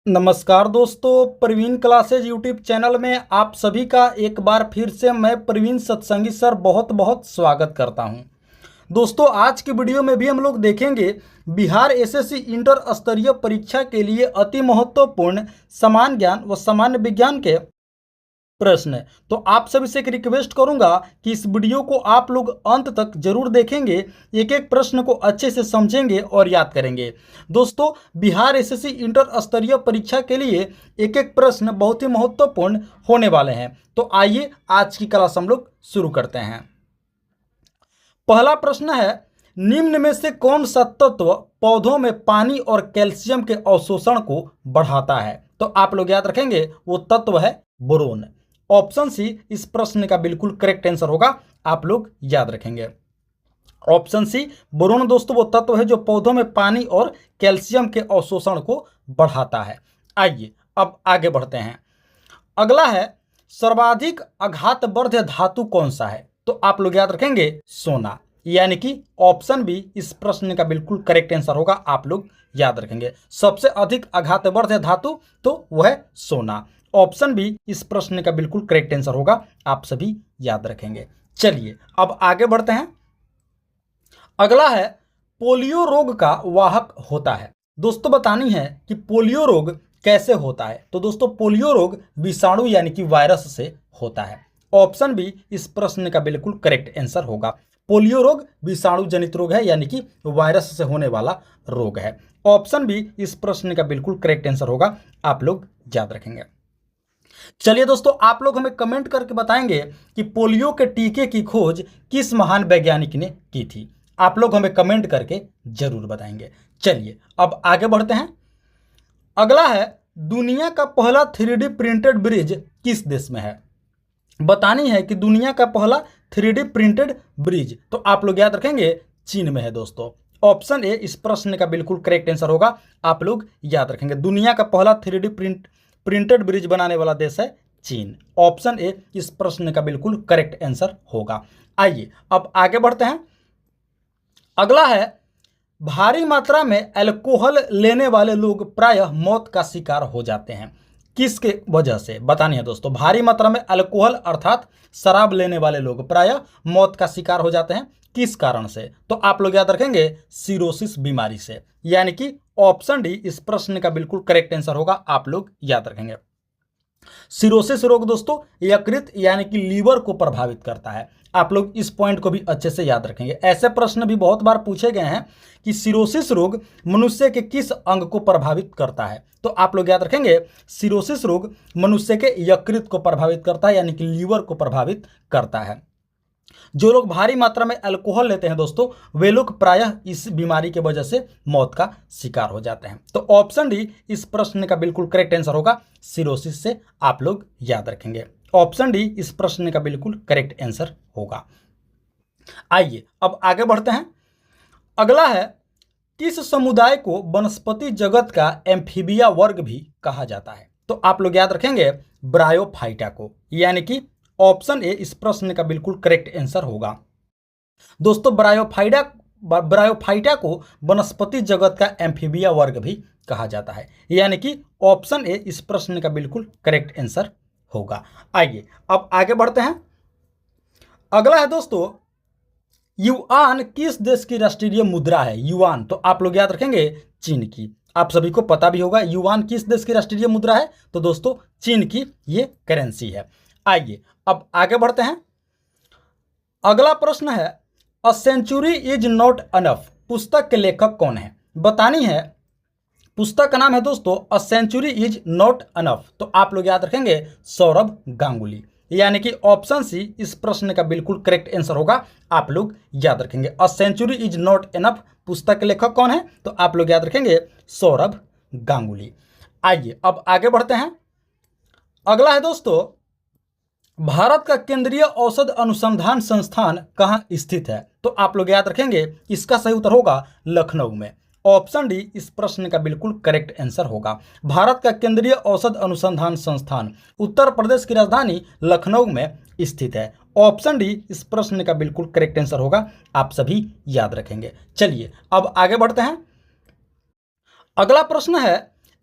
नमस्कार दोस्तों, Praveen classes YouTube channel में आप सभी का एक बार फिर से मैं प्रवीण सत्संगी सर बहुत बहुत स्वागत करता हूं। दोस्तों, आज की वीडियो में भी हम लोग देखेंगे बिहार एसएससी इंटर स्तरीय परीक्षा के लिए अति महत्वपूर्ण समान ज्ञान व सामान्य विज्ञान के प्रश्न। तो आप सभी से एक रिक्वेस्ट करूंगा कि इस वीडियो को आप लोग अंत तक जरूर देखेंगे, एक एक प्रश्न को अच्छे से समझेंगे और याद करेंगे। दोस्तों, बिहार एसएससी इंटर स्तरीय परीक्षा के लिए एक एक प्रश्न बहुत ही महत्वपूर्ण होने वाले हैं। तो आइए आज की क्लास हम लोग शुरू करते हैं। पहला प्रश्न है, निम्न में से कौन सा तत्व पौधों में पानी और कैल्शियम के अवशोषण को बढ़ाता है? तो आप लोग याद रखेंगे वो तत्व है बोरोन। ऑप्शन सी इस प्रश्न का बिल्कुल करेक्ट आंसर होगा, आप लोग याद रखेंगे। ऑप्शन सी बोरोन दोस्तों वो तत्व है जो पौधों में पानी और कैल्शियम के अवशोषण को बढ़ाता है। आइए अब आगे बढ़ते हैं। अगला है, सर्वाधिक आघातवर्ध धातु कौन सा है? तो आप लोग याद रखेंगे सोना, यानी कि ऑप्शन बी इस प्रश्न का बिल्कुल करेक्ट आंसर होगा, आप लोग याद रखेंगे। सबसे अधिक आघातवर्ध धातु तो वह है सोना। ऑप्शन बी इस प्रश्न का बिल्कुल करेक्ट आंसर होगा, आप सभी याद रखेंगे। चलिए अब आगे बढ़ते हैं। अगला है, पोलियो रोग का वाहक होता है। दोस्तों बतानी है कि पोलियो रोग कैसे होता है। तो दोस्तों पोलियो रोग विषाणु यानी कि वायरस से होता है। ऑप्शन बी इस प्रश्न का बिल्कुल करेक्ट आंसर होगा। पोलियो रोग विषाणु जनित रोग है, यानी कि वायरस से होने वाला रोग है। ऑप्शन बी इस प्रश्न का बिल्कुल करेक्ट आंसर होगा, आप लोग याद रखेंगे। चलिए दोस्तों, आप लोग हमें कमेंट करके बताएंगे कि पोलियो के टीके की खोज किस महान वैज्ञानिक ने की थी। आप लोग हमें कमेंट करके जरूर बताएंगे। चलिए अब आगे बढ़ते हैं। अगला है, दुनिया का पहला 3D प्रिंटेड ब्रिज किस देश में है? बतानी है कि दुनिया का पहला 3D प्रिंटेड ब्रिज, तो आप लोग याद रखेंगे चीन में है दोस्तों। ऑप्शन ए इस प्रश्न का बिल्कुल करेक्ट आंसर होगा, आप लोग याद रखेंगे। दुनिया का पहला 3D प्रिंटेड ब्रिज बनाने वाला देश है चीन। ऑप्शन ए इस प्रश्न का बिल्कुल करेक्ट आंसर होगा। आइए अब आगे बढ़ते हैं। अगला है, भारी मात्रा में अल्कोहल लेने वाले लोग प्रायः मौत का शिकार हो जाते हैं, किसके वजह से? बतानी है दोस्तों। भारी मात्रा में अल्कोहल अर्थात शराब लेने वाले लोग प्रायः मौत का शिकार हो जाते हैं, किस कारण से? तो आप लोग याद रखेंगे सिरोसिस बीमारी से, यानी कि ऑप्शन डी इस प्रश्न का बिल्कुल करेक्ट आंसर होगा, आप लोग याद रखेंगे। सिरोसिस रोग दोस्तों यकृत यानी कि लीवर को प्रभावित करता है। आप लोग इस पॉइंट को भी अच्छे से याद रखेंगे। ऐसे प्रश्न भी बहुत बार पूछे गए हैं कि सिरोसिस रोग मनुष्य के किस अंग को प्रभावित करता है? तो आप लोग याद रखेंगे सिरोसिस रोग मनुष्य के यकृत को प्रभावित करता है, यानी कि लीवर को प्रभावित करता है। जो लोग भारी मात्रा में अल्कोहल लेते हैं दोस्तों, वे लोग प्रायः इस बीमारी की वजह से मौत का शिकार हो जाते हैं। तो ऑप्शन डी इस प्रश्न का बिल्कुल करेक्ट आंसर होगा, सिरोसिस से, आप लोग याद रखेंगे। ऑप्शन डी इस प्रश्न का बिल्कुल करेक्ट आंसर होगा। आइए अब आगे बढ़ते हैं। अगला है, किस समुदाय को वनस्पति जगत का एम्फीबिया वर्ग भी कहा जाता है? तो आप लोग याद रखेंगे ब्रायोफाइटा को, यानी कि ऑप्शन ए इस प्रश्न का बिल्कुल करेक्ट आंसर होगा। दोस्तों ब्रायोफाइटा को वनस्पति जगत का एम्फीबिया वर्ग भी कहा जाता है, यानी कि ऑप्शन ए इस प्रश्न का बिल्कुल करेक्ट आंसर होगा। आइए अब आगे बढ़ते हैं। अगला है दोस्तों, युआन किस देश की राष्ट्रीय मुद्रा है? युआन, तो आप लोग याद रखेंगे चीन की। आप सभी को पता भी होगा युआन किस देश की राष्ट्रीय मुद्रा है, तो दोस्तों चीन की ये करेंसी है। आइए अब आगे बढ़ते हैं। अगला प्रश्न है, a century is not enough पुस्तक के लेखक कौन है? बतानी है। पुस्तक का नाम है दोस्तों a century is not enough, तो आप लोग याद रखेंगे सौरभ गांगुली, यानी कि ऑप्शन सी इस प्रश्न का बिल्कुल करेक्ट आंसर होगा, आप लोग याद रखेंगे। A century is not enough पुस्तक के लेखक कौन है? तो आप लोग याद रखेंगे सौरभ गांगुली। आइए अब आगे बढ़ते हैं। अगला है दोस्तों, भारत का केंद्रीय औषध अनुसंधान संस्थान कहाँ स्थित है? तो आप लोग याद रखेंगे इसका सही उत्तर होगा लखनऊ में। ऑप्शन डी इस प्रश्न का बिल्कुल करेक्ट आंसर होगा। भारत का केंद्रीय औषध अनुसंधान संस्थान उत्तर प्रदेश की राजधानी लखनऊ में स्थित है। ऑप्शन डी इस प्रश्न का बिल्कुल करेक्ट आंसर होगा, आप सभी याद रखेंगे। चलिए अब आगे बढ़ते हैं। अगला प्रश्न है,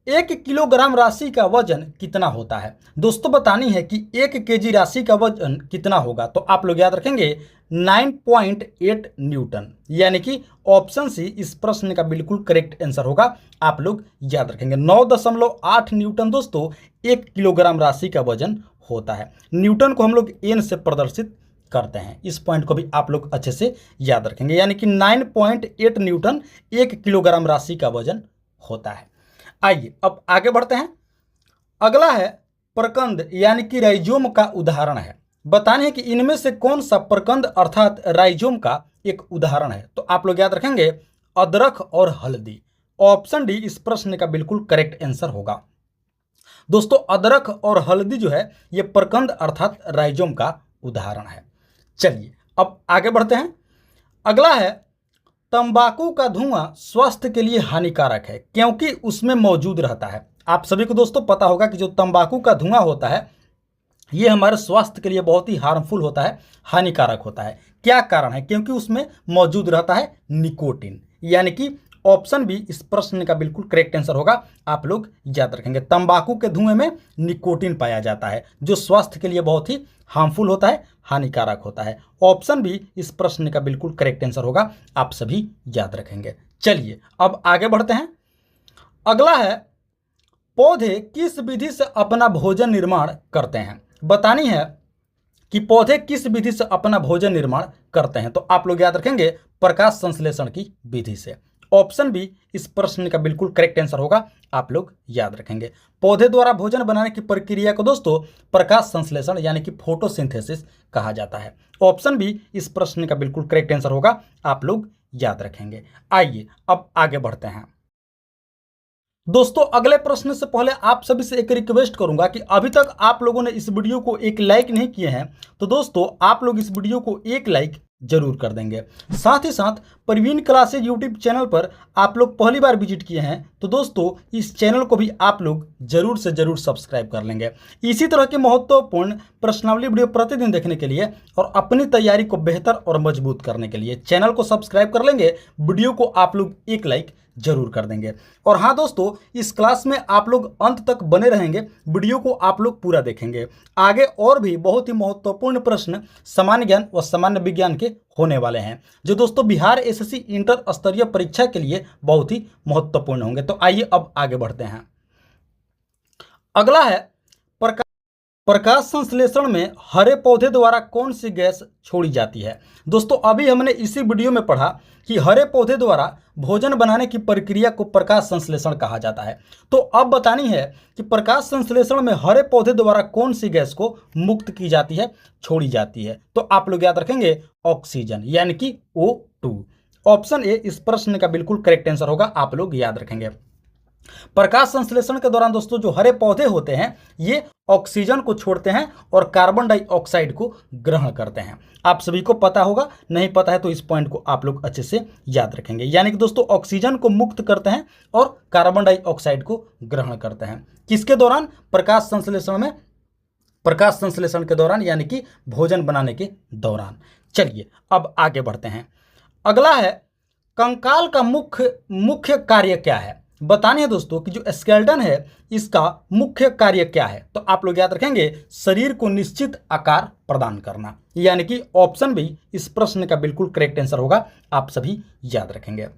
1 किलोग्राम राशि का वजन कितना होता है। दोस्तों बतानी है कि 1 केजी राशि का वजन कितना होगा, तो आप लोग याद रखेंगे 9.8 न्यूटन, यानी कि ऑप्शन सी इस प्रश्न का बिल्कुल करेक्ट आंसर होगा। आप लोग याद रखेंगे 9.8 न्यूटन दोस्तों 1 किलोग्राम राशि का वजन होता है। न्यूटन को हम लोग एन से प्रदर्शित करते हैं, इस पॉइंट को भी आप लोग अच्छे से याद रखेंगे, यानी कि 9.8 न्यूटन 1 किलोग्राम राशि का वजन होता है। आइए अब आगे बढ़ते हैं। अगला है प्रकंद यानी कि राइजोम का उदाहरण है। बताने है कि इनमें से कौन सा प्रकंद अर्थात राइजोम का एक उदाहरण है, तो आप लोग याद रखेंगे अदरक और हल्दी। ऑप्शन डी इस प्रश्न का बिल्कुल करेक्ट आंसर होगा। दोस्तों अदरक और हल्दी जो है ये प्रकंद अर्थात राइजोम का उदाहरण है। चलिए अब आगे बढ़ते हैं। अगला है तंबाकू का धुआं स्वास्थ्य के लिए हानिकारक है क्योंकि उसमें मौजूद रहता है। आप सभी को दोस्तों पता होगा कि जो तंबाकू का धुआं होता है ये हमारे स्वास्थ्य के लिए बहुत ही हार्मफुल होता है, हानिकारक होता है। क्या कारण है? क्योंकि उसमें मौजूद रहता है निकोटिन, यानी कि ऑप्शन बी इस प्रश्न का बिल्कुल करेक्ट आंसर होगा। आप लोग याद रखेंगे तंबाकू के धुएं में निकोटिन पाया जाता है जो स्वास्थ्य के लिए बहुत ही हार्मफुल होता है, हानिकारक होता है। ऑप्शन बी इस प्रश्न का बिल्कुल करेक्ट आंसर होगा। आप सभी याद रखेंगे। चलिए अब आगे बढ़ते हैं। अगला है पौधे किस विधि से अपना भोजन निर्माण करते हैं। बतानी है कि पौधे किस विधि से अपना भोजन निर्माण करते हैं, तो आप लोग याद रखेंगे प्रकाश संश्लेषण की विधि से। ऑप्शन बी इस प्रश्न का बिल्कुल करेक्ट आंसर होगा। आप लोग याद रखेंगे पौधे द्वारा भोजन बनाने की प्रक्रिया को दोस्तों प्रकाश संश्लेषण यानी कि फोटोसिंथेसिस कहा जाता है। ऑप्शन बी इस प्रश्न का बिल्कुल करेक्ट आंसर होगा। आप लोग याद रखेंगे। आइए अब आगे बढ़ते हैं। दोस्तों अगले प्रश्न से पहले आप सभी से एक रिक्वेस्ट करूंगा कि अभी तक आप लोगों ने इस वीडियो को एक लाइक नहीं किए हैं, तो दोस्तों आप लोग इस वीडियो को एक लाइक जरूर कर देंगे। साथ ही साथ प्रवीण क्लासेज यूट्यूब चैनल पर आप लोग पहली बार विजिट किए हैं तो दोस्तों इस चैनल को भी आप लोग जरूर से जरूर सब्सक्राइब कर लेंगे। इसी तरह के महत्वपूर्ण प्रश्नावली वीडियो प्रतिदिन देखने के लिए और अपनी तैयारी को बेहतर और मजबूत करने के लिए चैनल को सब्सक्राइब कर लेंगे, वीडियो को आप लोग एक लाइक जरूर कर देंगे। और हाँ दोस्तों इस क्लास में आप लोग अंत तक बने रहेंगे, वीडियो को आप लोग पूरा देखेंगे। आगे और भी बहुत ही महत्वपूर्ण प्रश्न सामान्य ज्ञान व सामान्य विज्ञान के होने वाले हैं जो दोस्तों बिहार एसएससी इंटर स्तरीय परीक्षा के लिए बहुत ही महत्वपूर्ण होंगे। तो आइए अब आगे बढ़ते हैं। अगला है प्रकाश संश्लेषण में हरे पौधे द्वारा कौन सी गैस छोड़ी जाती है। दोस्तों अभी हमने इसी वीडियो में पढ़ा कि हरे पौधे द्वारा भोजन बनाने की प्रक्रिया को प्रकाश संश्लेषण कहा जाता है। तो अब बतानी है कि प्रकाश संश्लेषण में हरे पौधे द्वारा कौन सी गैस को मुक्त की जाती है, छोड़ी जाती है, तो आप लोग याद रखेंगे ऑक्सीजन यानी कि O2। ऑप्शन ए इस प्रश्न का बिल्कुल करेक्ट आंसर होगा। आप लोग याद रखेंगे प्रकाश संश्लेषण के दौरान दोस्तों जो हरे पौधे होते हैं ये ऑक्सीजन को छोड़ते हैं और कार्बन डाइऑक्साइड को ग्रहण करते हैं। आप सभी को पता होगा, नहीं पता है तो इस पॉइंट को आप लोग अच्छे से याद रखेंगे। यानी कि दोस्तों ऑक्सीजन को मुक्त करते हैं और कार्बन डाइऑक्साइड को ग्रहण करते हैं। किसके दौरान? प्रकाश संश्लेषण में, प्रकाश संश्लेषण के दौरान यानी कि भोजन बनाने के दौरान। चलिए अब आगे बढ़ते हैं। अगला है कंकाल का मुख्य कार्य क्या है। बताने है दोस्तों कि जो स्केलेटन है इसका मुख्य कार्य क्या है, तो आप लोग याद रखेंगे शरीर को निश्चित आकार प्रदान करना, यानी कि ऑप्शन बी इस प्रश्न का बिल्कुल करेक्ट आंसर होगा। आप सभी याद रखेंगे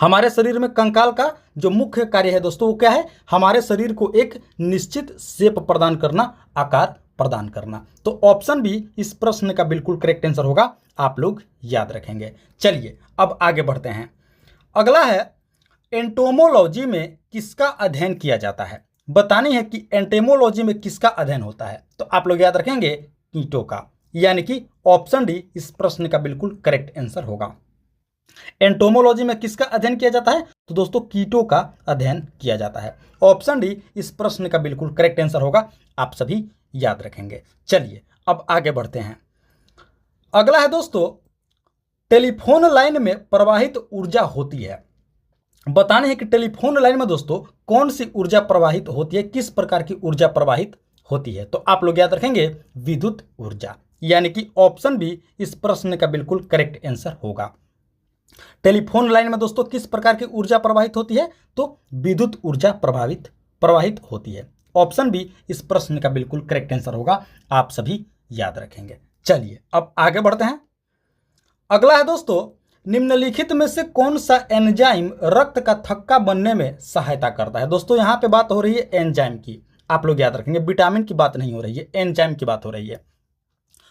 हमारे शरीर में कंकाल का जो मुख्य कार्य है दोस्तों वो क्या है? हमारे शरीर को एक निश्चित शेप प्रदान करना, आकार प्रदान करना। तो ऑप्शन बी इस प्रश्न का बिल्कुल करेक्ट आंसर होगा। आप लोग याद रखेंगे। चलिए अब आगे बढ़ते हैं। अगला है एंटोमोलॉजी में किसका अध्ययन किया जाता है। बतानी है कि एंटोमोलॉजी में किसका अध्ययन होता है, तो आप लोग याद रखेंगे कीटों का, यानी कि ऑप्शन डी इस प्रश्न का बिल्कुल करेक्ट आंसर होगा। एंटोमोलॉजी में किसका अध्ययन किया जाता है, तो दोस्तों कीटों का अध्ययन किया जाता है। ऑप्शन डी इस प्रश्न का बिल्कुल करेक्ट आंसर होगा। आप सभी याद रखेंगे। चलिए अब आगे बढ़ते हैं। अगला है दोस्तों टेलीफोन लाइन में प्रवाहित ऊर्जा होती है। बताने है कि टेलीफोन लाइन में दोस्तों कौन सी ऊर्जा प्रवाहित होती है, किस प्रकार की ऊर्जा प्रवाहित होती है, तो आप लोग याद रखेंगे विद्युत ऊर्जा, यानी कि ऑप्शन बी इस प्रश्न का बिल्कुल करेक्ट आंसर होगा। टेलीफोन लाइन में दोस्तों किस प्रकार की ऊर्जा प्रवाहित होती है? तो विद्युत ऊर्जा प्रवाहित होती है। ऑप्शन बी इस प्रश्न का बिल्कुल करेक्ट आंसर होगा, आप सभी याद रखेंगे। चलिए अब आगे बढ़ते हैं। अगला है दोस्तों, निम्नलिखित में से कौन सा एंजाइम रक्त का थक्का बनने में सहायता करता है? दोस्तों यहाँ पे बात हो रही है एंजाइम की, आप लोग याद रखेंगे, विटामिन की बात नहीं हो रही है, एंजाइम की बात हो रही है।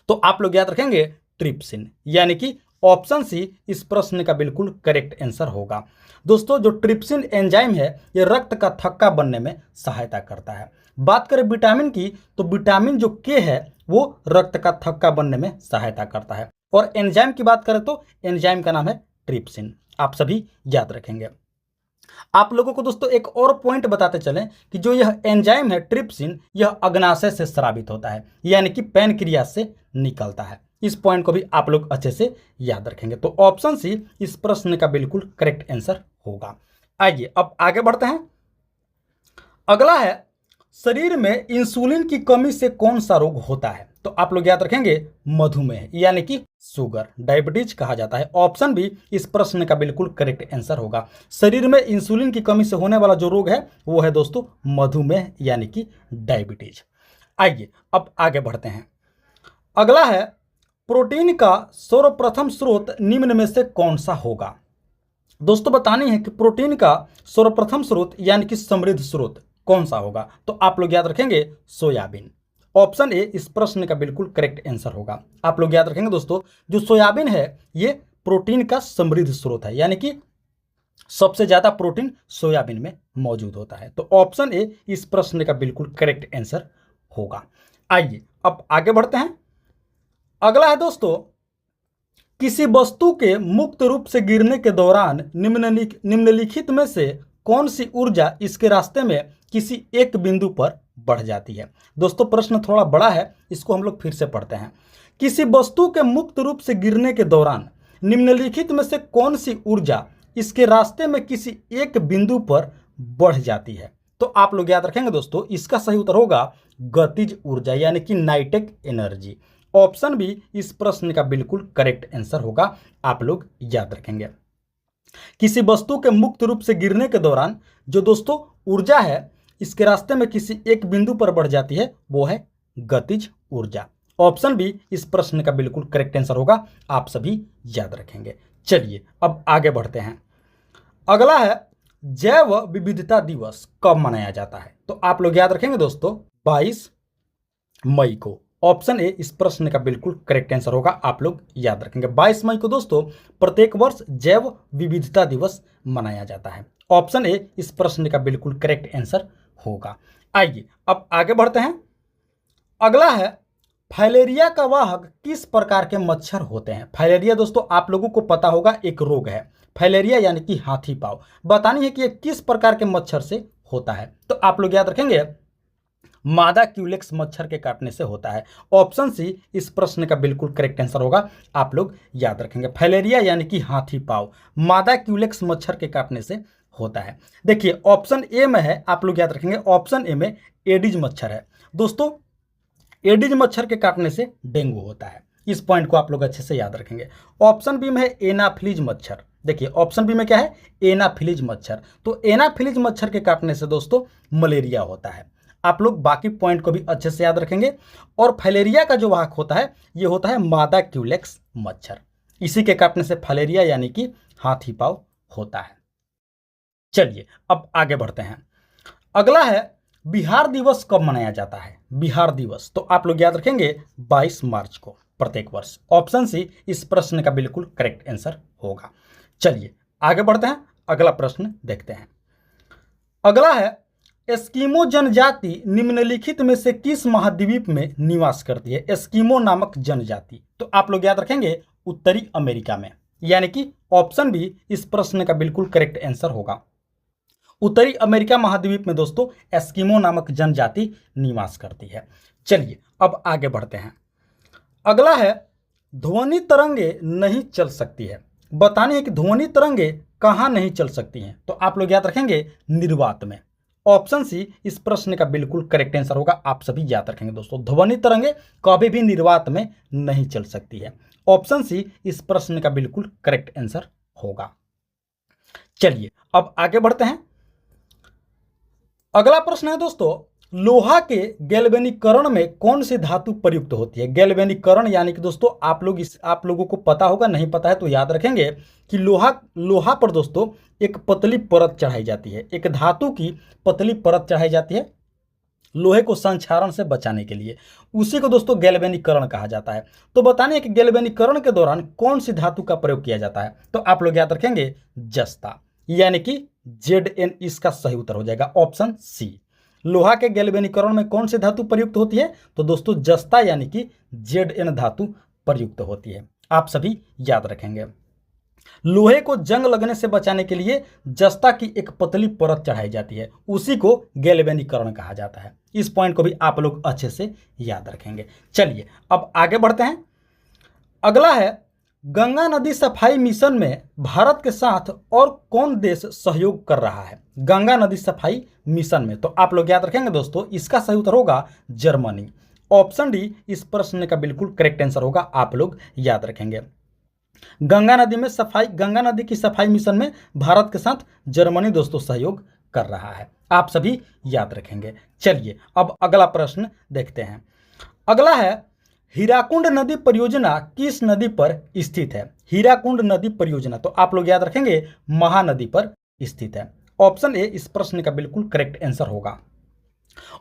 तो आप लोग याद रखेंगे ट्रिप्सिन, यानी कि ऑप्शन सी इस प्रश्न का बिल्कुल करेक्ट आंसर होगा। दोस्तों जो ट्रिप्सिन एंजाइम है ये रक्त का थक्का बनने में सहायता करता है। बात करें विटामिन की, तो विटामिन जो के है वो रक्त का थक्का बनने में सहायता करता है। और एंजाइम की बात करें तो एंजाइम का नाम है ट्रिप्सिन, आप सभी याद रखेंगे। आप लोगों को दोस्तों एक और पॉइंट बताते चलें कि जो यह एंजाइम है ट्रिप्सिन, यह अग्नाशय से स्रावित होता है, यानी कि पैनक्रियाज से निकलता है। इस पॉइंट को भी आप लोग अच्छे से याद रखेंगे। तो ऑप्शन सी इस प्रश्न का बिल्कुल करेक्ट आंसर होगा। आइए अब आगे बढ़ते हैं। अगला है, शरीर में इंसुलिन की कमी से कौन सा रोग होता है? तो आप लोग याद रखेंगे मधुमेह, यानी कि शुगर, डायबिटीज कहा जाता है। ऑप्शन बी इस प्रश्न का बिल्कुल करेक्ट आंसर होगा। शरीर में इंसुलिन की कमी से होने वाला जो रोग है वो है दोस्तों मधुमेह, यानी कि डायबिटीज। आइए अब आगे बढ़ते हैं। अगला है, प्रोटीन का सर्वप्रथम स्रोत निम्न में से कौन सा होगा? दोस्तों बतानी है कि प्रोटीन का सर्वप्रथम स्रोत यानी कि समृद्ध स्रोत कौन सा होगा? तो आप लोग याद रखेंगे सोयाबीन। ऑप्शन ए इस प्रश्न का बिल्कुल करेक्ट आंसर होगा। आप लोग याद रखेंगे दोस्तों, जो सोयाबीन है ये प्रोटीन का समृद्ध स्रोत है, यानी कि सबसे ज्यादा प्रोटीन सोयाबीन में मौजूद होता है। तो ऑप्शन ए इस प्रश्न का बिल्कुल करेक्ट आंसर होगा। आइए अब आगे बढ़ते हैं। अगला है दोस्तों, किसी वस्तु के मुक्त रूप से गिरने के दौरान निम्नलिखित में से कौन सी ऊर्जा इसके रास्ते में किसी एक बिंदु पर बढ़ जाती है? दोस्तों प्रश्न थोड़ा बड़ा है, इसको हम लोग फिर से पढ़ते हैं। किसी वस्तु के मुक्त रूप से गिरने के दौरान निम्नलिखित में से कौन सी ऊर्जा इसके रास्ते में किसी एक बिंदु पर बढ़ जाती है? तो आप लोग याद रखेंगे दोस्तों, इसका सही उत्तर होगा गतिज ऊर्जा, यानी कि नाइटिक एनर्जी। ऑप्शन बी इस प्रश्न का बिल्कुल करेक्ट आंसर होगा, आप लोग याद रखेंगे। किसी वस्तु के मुक्त रूप से गिरने के दौरान जो दोस्तों ऊर्जा है इसके रास्ते में किसी एक बिंदु पर बढ़ जाती है वो है गतिज ऊर्जा। ऑप्शन बी इस प्रश्न का बिल्कुल करेक्ट आंसर होगा, आप सभी याद रखेंगे। चलिए अब आगे बढ़ते हैं। अगला है, जैव विविधता दिवस कब मनाया जाता है? तो आप लोग याद रखेंगे दोस्तों 22 मई को। ऑप्शन ए इस प्रश्न का बिल्कुल करेक्ट आंसर होगा, आप लोग याद रखेंगे। 22 मई को दोस्तों प्रत्येक वर्ष जैव विविधता दिवस मनाया जाता है। ऑप्शन ए इस प्रश्न का बिल्कुल करेक्ट आंसर होगा। आइए अब आगे बढ़ते हैं। अगला है, फाइलेरिया का वाहक किस प्रकार के मच्छर होते हैं? फाइलेरिया दोस्तों आप लोगों को पता होगा एक रोग है, फाइलेरिया यानी कि हाथी पाँव। बतानी है कि ये किस प्रकार के मच्छर से होता है? तो आप लोग याद रखेंगे मादा क्यूलेक्स मच्छर के काटने से होता है। ऑप्शन सी इस प्रश्न का बिल्कुल करेक्ट आंसर होगा, आप लोग याद रखेंगे। फाइलेरिया यानी कि हाथी पाँव मादा क्यूलेक्स मच्छर के काटने से होता है। देखिए ऑप्शन ए में है, आप लोग याद रखेंगे, ऑप्शन ए में एडिज मच्छर है। दोस्तों एडिज मच्छर के काटने से डेंगू होता है, इस पॉइंट को आप लोग अच्छे से याद रखेंगे। ऑप्शन बी में है एनाफिलीज मच्छर। देखिए ऑप्शन बी में क्या है, एनाफिलीज मच्छर। तो एनाफिलीज मच्छर के काटने से दोस्तों मलेरिया होता है। आप लोग बाकी पॉइंट को भी अच्छे से याद रखेंगे। और फाइलेरिया का जो वाहक होता है ये होता है मादा क्यूलेक्स मच्छर, इसी के काटने से फाइलेरिया यानी कि हाथी पाँव होता है। चलिए अब आगे बढ़ते हैं। अगला है, बिहार दिवस कब मनाया जाता है? बिहार दिवस तो आप लोग याद रखेंगे 22 मार्च को प्रत्येक वर्ष। ऑप्शन सी इस प्रश्न का बिल्कुल करेक्ट आंसर होगा। चलिए आगे बढ़ते हैं, अगला प्रश्न देखते हैं। अगला है, एस्किमो जनजाति निम्नलिखित में से किस महाद्वीप में निवास करती है? एस्किमो नामक जनजाति तो आप लोग याद रखेंगे उत्तरी अमेरिका में, यानी कि ऑप्शन बी इस प्रश्न का बिल्कुल करेक्ट आंसर होगा। उत्तरी अमेरिका महाद्वीप में दोस्तों एस्किमो नामक जनजाति निवास करती है। चलिए अब आगे बढ़ते हैं। अगला है, ध्वनि तरंगे नहीं चल सकती है। बतानी है कि ध्वनि तरंगे कहाँ नहीं चल सकती हैं? तो आप लोग याद रखेंगे निर्वात में। ऑप्शन सी इस प्रश्न का बिल्कुल करेक्ट आंसर होगा, आप सभी याद रखेंगे दोस्तों। ध्वनि तरंगे कभी भी निर्वात में नहीं चल सकती है। ऑप्शन सी इस प्रश्न का बिल्कुल करेक्ट आंसर होगा। चलिए अब आगे बढ़ते हैं। अगला प्रश्न है दोस्तों, लोहा के गैल्वेनीकरण में कौन सी धातु प्रयुक्त होती है? गैल्वेनीकरण यानी कि दोस्तों आप लोगों को पता होगा, नहीं पता है तो याद रखेंगे कि लोहा पर दोस्तों एक पतली परत चढ़ाई जाती है, एक धातु की पतली परत चढ़ाई जाती है लोहे को संक्षारण से बचाने के लिए। उसी को दोस्तों गैल्वेनीकरण कहा जाता है। तो बताने कि गैल्वेनीकरण के दौरान कौन सी धातु का प्रयोग किया जाता है, तो आप लोग याद रखेंगे जस्ता, यानी कि Zn इसका सही उत्तर हो जाएगा ऑप्शन सी। लोहा के गैल्वेनीकरण में कौन सी धातु प्रयुक्त होती है? तो दोस्तों जस्ता यानी कि Zn धातु प्रयुक्त होती है। आप सभी याद रखेंगे। लोहे को जंग लगने से बचाने के लिए जस्ता की एक पतली परत चढ़ाई जाती है, उसी को गैल्वेनीकरण कहा जाता है। इस पॉइंट को भी आप लोग अच्छे से याद रखेंगे। चलिए अब आगे बढ़ते हैं। अगला है, गंगा नदी सफाई मिशन में भारत के साथ और कौन देश सहयोग कर रहा है? गंगा नदी सफाई मिशन में, तो आप लोग याद रखेंगे दोस्तों, इसका सही उत्तर होगा जर्मनी। ऑप्शन डी इस प्रश्न का बिल्कुल करेक्ट आंसर होगा, आप लोग याद रखेंगे। गंगा नदी की सफाई मिशन में भारत के साथ जर्मनी दोस्तों सहयोग कर रहा है, आप सभी याद रखेंगे। चलिए अब अगला प्रश्न देखते हैं। अगला है, हीराकुंड नदी परियोजना किस नदी पर स्थित है? हीराकुंड नदी परियोजना, तो आप लोग याद रखेंगे महानदी पर स्थित है। ऑप्शन ए इस प्रश्न का बिल्कुल करेक्ट आंसर होगा।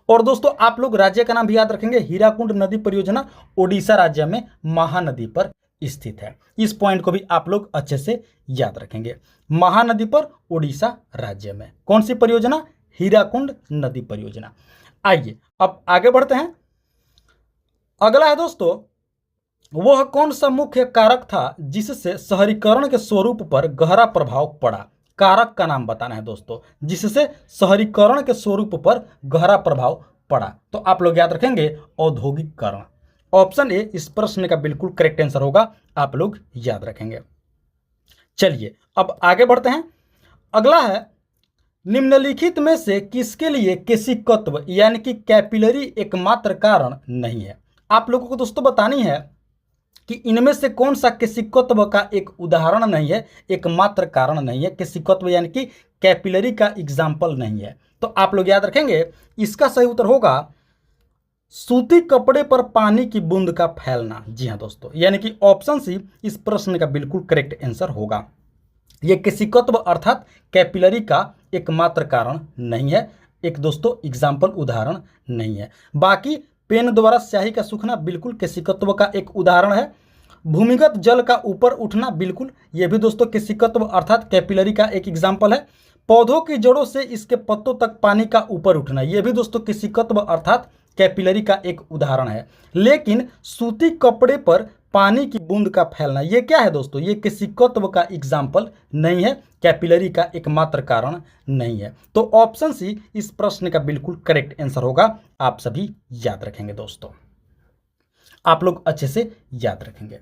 और दोस्तों आप लोग राज्य का नाम भी याद रखेंगे, हीराकुंड नदी परियोजना ओडिशा राज्य में महानदी पर स्थित है। इस पॉइंट को भी आप लोग अच्छे से याद रखेंगे। महानदी पर ओडिशा राज्य में कौन सी परियोजना? हीराकुंड नदी परियोजना। आइए अब आगे बढ़ते हैं। अगला है दोस्तों, वह कौन सा मुख्य कारक था जिससे शहरीकरण के स्वरूप पर गहरा प्रभाव पड़ा? कारक का नाम बताना है दोस्तों, जिससे शहरीकरण के स्वरूप पर गहरा प्रभाव पड़ा। तो आप लोग याद रखेंगे औद्योगिकरण। ऑप्शन ए इस प्रश्न का बिल्कुल करेक्ट आंसर होगा, आप लोग याद रखेंगे। चलिए अब आगे बढ़ते हैं। अगला है, निम्नलिखित में से किसके लिए केशिकत्व यानी कि कैपिलरी एकमात्र कारण नहीं है? आप लोगों को दोस्तों बतानी है कि इनमें से कौन सा केशिकत्व का एक उदाहरण नहीं है, एकमात्र कारण नहीं है। केशिकत्व यानी कि कैपिलरी का एग्जाम्पल नहीं है। तो आप लोग याद रखेंगे इसका सही उत्तर होगा सूती कपड़े पर पानी की बूंद का फैलना। जी हाँ दोस्तों, यानी कि ऑप्शन सी इस प्रश्न का बिल्कुल करेक्ट आंसर होगा। यह केशिकत्व अर्थात कैपिलरी का एकमात्र कारण नहीं है, एक दोस्तों एग्जाम्पल उदाहरण नहीं है। बाकी पेन द्वारा स्याही का सूखना बिल्कुल केशिकत्व का एक उदाहरण है। भूमिगत जल का ऊपर उठना बिल्कुल, ये भी दोस्तों केशिकत्व अर्थात कैपिलरी का एक एग्जाम्पल है। पौधों की जड़ों से इसके पत्तों तक पानी का ऊपर उठना, यह भी दोस्तों केशिकत्व अर्थात कैपिलरी का एक उदाहरण है। लेकिन सूती कपड़े पर पानी की बूंद का फैलना, ये क्या है दोस्तों? ये केशिकत्व का एग्जाम्पल नहीं है, कैपिलरी का एकमात्र कारण नहीं है। तो ऑप्शन सी इस प्रश्न का बिल्कुल करेक्ट आंसर होगा, आप सभी याद रखेंगे दोस्तों, आप लोग अच्छे से याद रखेंगे।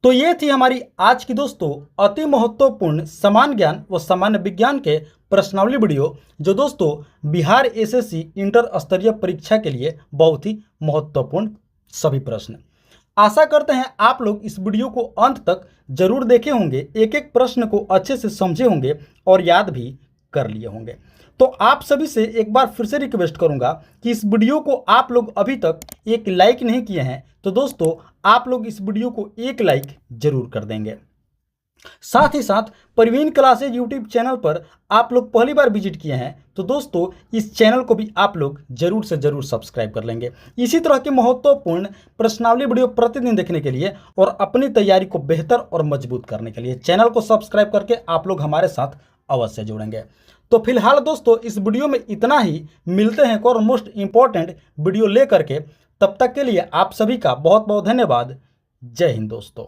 तो ये थी हमारी आज की दोस्तों अति महत्वपूर्ण समान ज्ञान व सामान्य विज्ञान के प्रश्नावली वीडियो, जो दोस्तों बिहार एसएससी इंटर स्तरीय परीक्षा के लिए बहुत ही महत्वपूर्ण सभी प्रश्न। आशा करते हैं आप लोग इस वीडियो को अंत तक जरूर देखे होंगे, एक एक प्रश्न को अच्छे से समझे होंगे और याद भी कर लिए होंगे। तो आप सभी से एक बार फिर से रिक्वेस्ट करूंगा कि इस वीडियो को आप लोग अभी तक एक लाइक नहीं किए हैं तो दोस्तों आप लोग इस वीडियो को एक लाइक जरूर कर देंगे। साथ ही साथ प्रवीण क्लासेज यूट्यूब चैनल पर आप लोग पहली बार विजिट किए हैं तो दोस्तों इस चैनल को भी आप लोग जरूर से जरूर सब्सक्राइब कर लेंगे। इसी तरह के महत्वपूर्ण प्रश्नावली वीडियो प्रतिदिन देखने के लिए और अपनी तैयारी को बेहतर और मजबूत करने के लिए चैनल को सब्सक्राइब करके आप लोग हमारे साथ अवश्य जुड़ेंगे। तो फिलहाल दोस्तों इस वीडियो में इतना ही, मिलते हैं एक और मोस्ट इंपॉर्टेंट वीडियो लेकर के। तब तक के लिए आप सभी का बहुत बहुत धन्यवाद। जय हिंद दोस्तों।